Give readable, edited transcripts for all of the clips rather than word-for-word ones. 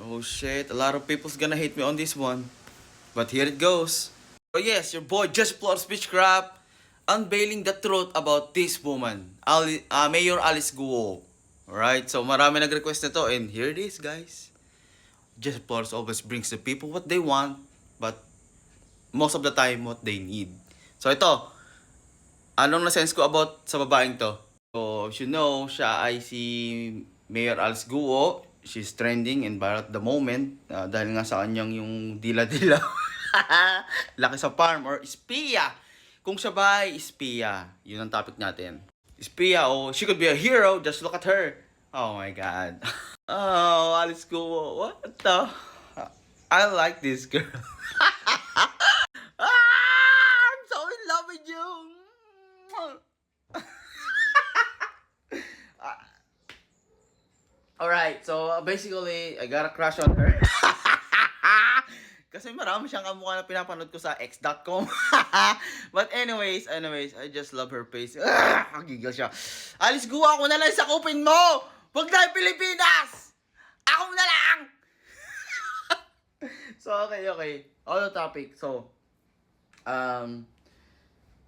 Oh shit, a lot of people's gonna hate me on this one. But here it goes. Oh yes, your boy Just Plot Speechcraft unveiling the truth about this woman, Mayor Alice Guo. Alright, so marami nag-request na to and here it is guys. Just Plot always brings the people what they want, but most of the time what they need. So ito, anong na-sense ko about sa babaeng to? So, as you know, siya ay si Mayor Alice Guo. She's trending and viral at the moment dahil nga sa kanyang yung dila-dila. Laki sa farm or espiya. Kung siya ba ay espiya, yun ang topic natin. Espiya o she could be a hero, just look at her. Oh my God. Oh, Alice Guo, what the? I like this girl. I'm so in love with you. Alright, so basically, I got a crush on her. Kasi marami siyang kamukha na pinapanood ko sa x.com. But anyways, I just love her face. Gigil siya. Alice Guo, ako na lang sakupin mo! Huwag na Pilipinas! Ako na lang! So, okay. On the topic. So,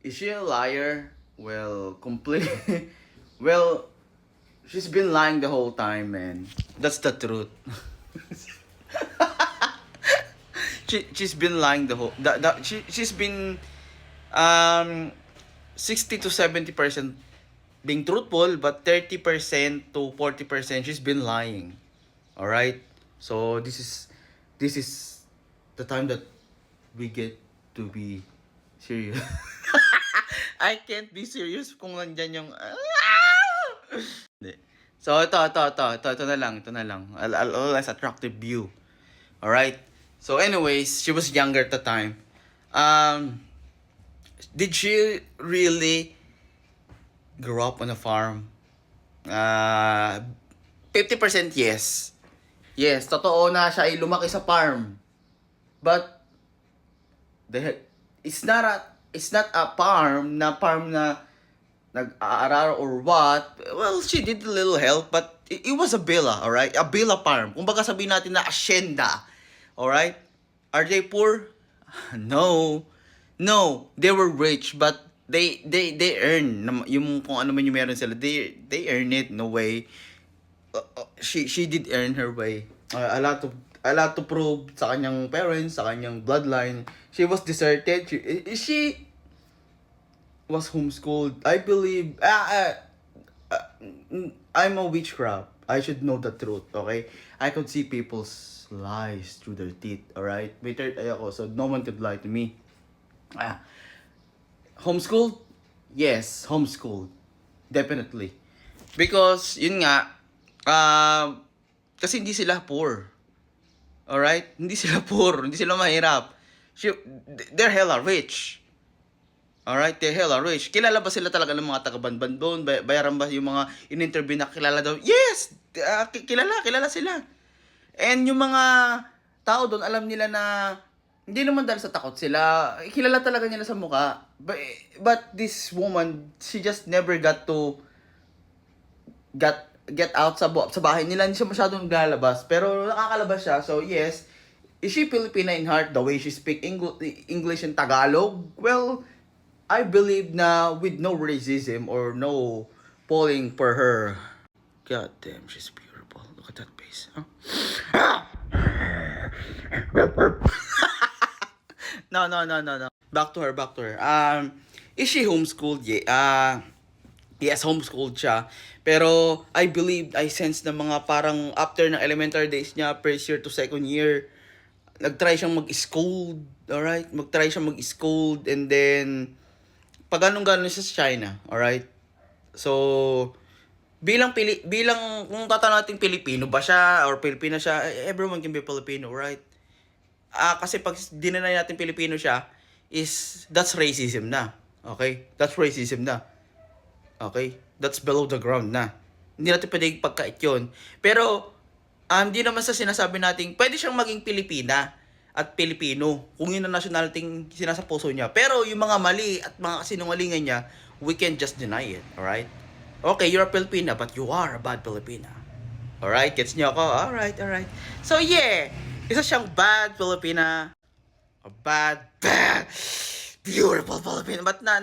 is she a liar? Well, completely. Well, she's been lying the whole time, man. That's the truth. She's been lying the whole. She's been 60 to 70% being truthful, but 30% to 40% she's been lying. All right. So this is the time that we get to be serious. I can't be serious kung nandyan yung. So, ito na lang. I'll always attractive view. Alright? So, anyways, she was younger at the time. Did she really grow up on a farm? 50% yes. Yes, totoo na siya ay lumaki sa farm. But, it's not a farm na nag-aaral or what. Well, she did a little help, but it was a villa, alright? A villa farm. Kung baka sabihin natin na asyenda, alright? Are they poor? No. They were rich, but they earn yung kung ano man yung meron sila. They earn it no way. She did earn her way. A lot to prove sa kanyang parents, sa kanyang bloodline. She was deserted. She was homeschooled. I believe I'm a witchcraft. I should know the truth, okay? I could see people's lies through their teeth, alright? May third eye ako, so no one could lie to me. Homeschooled? Yes, homeschooled. Definitely. Because, yun nga, kasi hindi sila poor. Alright? Hindi sila poor, hindi sila mahirap. They're hella rich. Alright, they're hella rich. Kilala ba sila talaga ng mga taga-Banban doon? Bayaran ba yung mga in-interview na kilala daw? Yes! Kilala sila. And yung mga tao doon, alam nila na hindi naman dahil sa takot sila. Kilala talaga nila sa mukha. But this woman, she just never got to get out sa bahay nila. Hindi siya masyadong naglalabas. Pero nakakalabas siya. So yes, is she Filipina in heart the way she speak English and Tagalog? Well, I believe na with no racism or no falling for her. God damn, she's beautiful. Look at that face. Huh? No. Back to her. Is she homeschooled? Yeah. Yes, homeschooled siya. Pero I believe, I sense na mga parang after ng elementary days niya, first year to second year, nag-try siyang mag-scold. Alright? Mag-try siyang mag-scold and then pag ganun siya sa China, alright? So, bilang kung tatanong natin Pilipino ba siya or Pilipina siya, everyone can be Filipino, right? Kasi pag dinanay natin Pilipino siya, that's racism na. Okay? That's racism na. Okay? That's below the ground na. Hindi natin pwede pagkait yun. Pero, hindi naman sa sinasabi natin, pwede siyang maging Pilipina at Pilipino, kung yun ang nationality sinasa puso niya. Pero yung mga mali at mga sinungalingan niya, we can't just deny it, alright? Okay, you're a Filipina, but you are a bad Filipina. Alright, gets niyo ako? Alright. So yeah, isa siyang bad Filipina. A bad, beautiful Filipina. But no.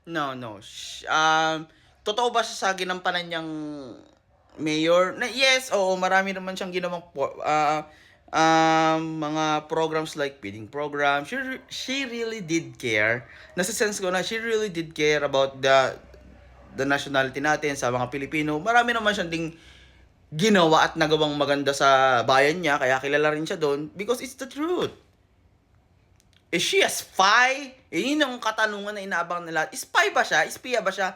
No. Totoo ba siya sa ginampanan niyang mayor? Yes, oo, marami naman siyang ginawang mga programs like feeding program. She really did care. Nasa sense ko na she really did care about the nationality natin sa mga Pilipino. Marami naman siyang ding ginawa at nagawang maganda sa bayan niya, kaya kilala rin siya doon because it's the truth. Is she a spy? Yun ang katanungan na inaabang nila. Spy ba siya? Espiya ba siya?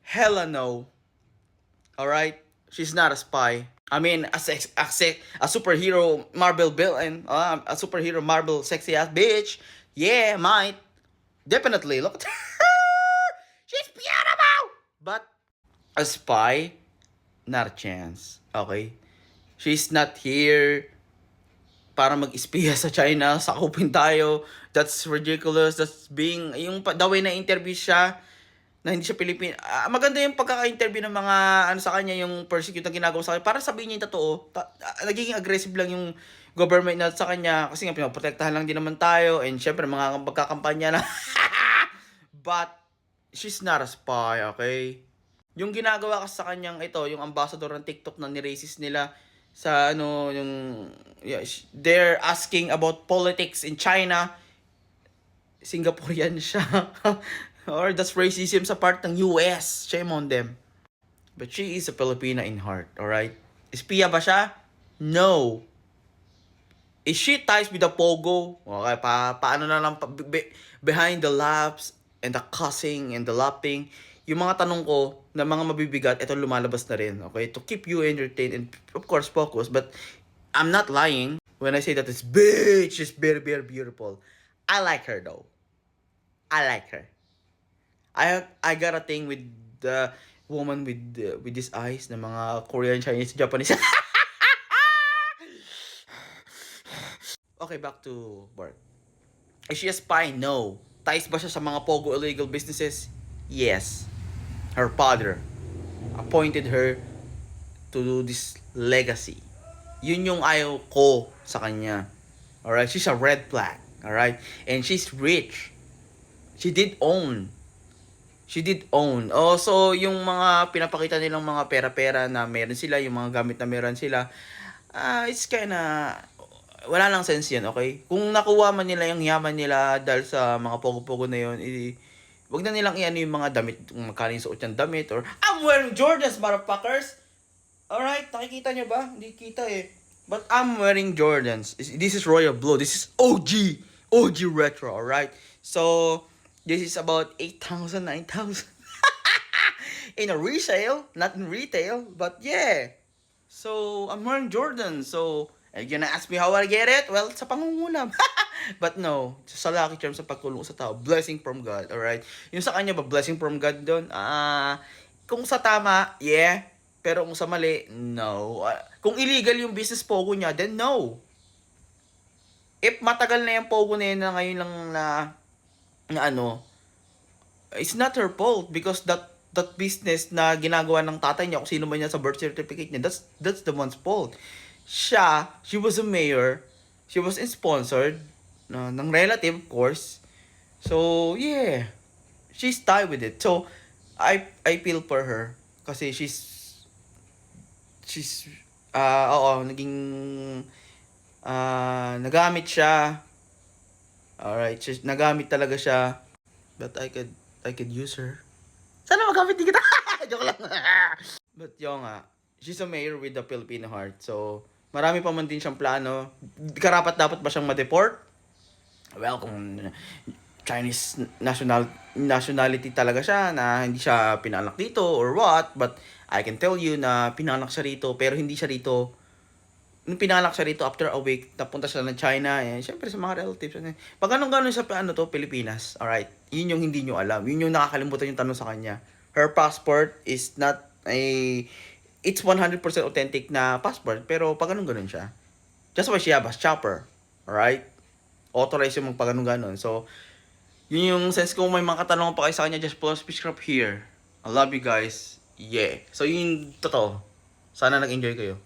Hella no. Alright? She's not a spy. I mean, a superhero Marvel villain, a superhero Marvel sexy ass bitch. Yeah, might. Definitely. Look at her. She's beautiful. But a spy, not a chance. Okay? She's not here para mag-espiya sa China, sakupin tayo. That's ridiculous. That's being, the way na interview siya, na hindi siya Pilipino. Maganda yung pagkaka-interview ng mga, sa kanya, yung persecute na ginagawa sa kanya. Para sabihin niya yung totoo, nagiging aggressive lang yung government na sa kanya. Kasi nga, pinaprotektahan lang din naman tayo. And syempre, mga magkakampanya na. But, she's not a spy, okay? Yung ginagawa kasi sa kanyang ito, yung ambassador ng TikTok na ni-racist nila, sa they're asking about politics in China. Singaporean siya. Or that's racism sa part ng US. Shame on them. But she is a Filipina in heart, alright? Espiya ba siya? No. Is she ties with the Pogo? Okay, paano na lang behind the laughs and the cussing and the laughing. Yung mga tanong ko na mga mabibigat, ito lumalabas na rin, okay? To keep you entertained and of course focused. But I'm not lying when I say that this bitch is very, very beautiful. I like her though. I like her. I got a thing with the woman with these eyes na mga Korean, Chinese, Japanese. Okay, back to Bart. Is she a spy? No. Ties ba siya sa mga Pogo illegal businesses? Yes. Her father appointed her to do this legacy. Yun yung ayaw ko sa kanya. Alright? She's a red flag. Alright? And she's rich. She did own. Oh, so yung mga pinapakita nilang mga pera-pera na meron sila, yung mga gamit na meron sila, it's kinda, wala lang sense yan, okay? Kung nakuha man nila yung yaman nila dahil sa mga pogo-pogo na yun, wag na nilang iano yung mga damit, kung magkano yung suot yung damit, or, I'm wearing Jordans, motherfuckers! Alright, nakikita nyo ba? Hindi kita eh. But I'm wearing Jordans. This is Royal Blue. This is OG retro, alright? So, this is about 8,000, 9,000. In a resale, not in retail, but yeah. So, I'm wearing Jordan. So, are you gonna ask me how I get it? Well, sa pangungulam. But no, sa lucky charm sa pagkulong sa tao. Blessing from God, alright? Yung sa kanya ba, blessing from God doon? Kung sa tama, yeah. Pero kung sa mali, no. Kung illegal yung business pogo niya, then no. If matagal na yung pogo na yun na ngayon lang na it's not her fault because that business na ginagawa ng tatay niya, kung sino man niya sa birth certificate niya, that's the one's fault. She was a mayor, she was sponsored ng relative, of course. So, yeah. She's tied with it. So, I feel for her kasi she's naging nagamit siya. Alright, nagamit talaga siya. But I could use her. Sana magamit din kita. Joke lang. But yun nga, she's a mayor with the Filipino heart. So, marami pa man din siyang plano. Karapat dapat ba siyang ma-deport? Well, kung Chinese nationality talaga siya, na hindi siya pinanak dito or what, but I can tell you na pinanak siya rito, pero hindi siya rito. Nung pinanak siya rito, after a week, napunta siya ng China, eh, syempre sa mga relatives. Pag ganun sa Pilipinas, alright, yun yung hindi nyo alam. Yun yung nakakalimutan yung tanong sa kanya. Her passport is not it's 100% authentic na passport, pero pag ganun siya. Just why she have a chopper, alright? Authorized yung magpag ganun. So, yun yung sense ko, may mga katanungan pa kayo sa kanya, just pull up speech crop here. I love you guys. Yeah. So, yun totoo. Sana nag-enjoy kayo.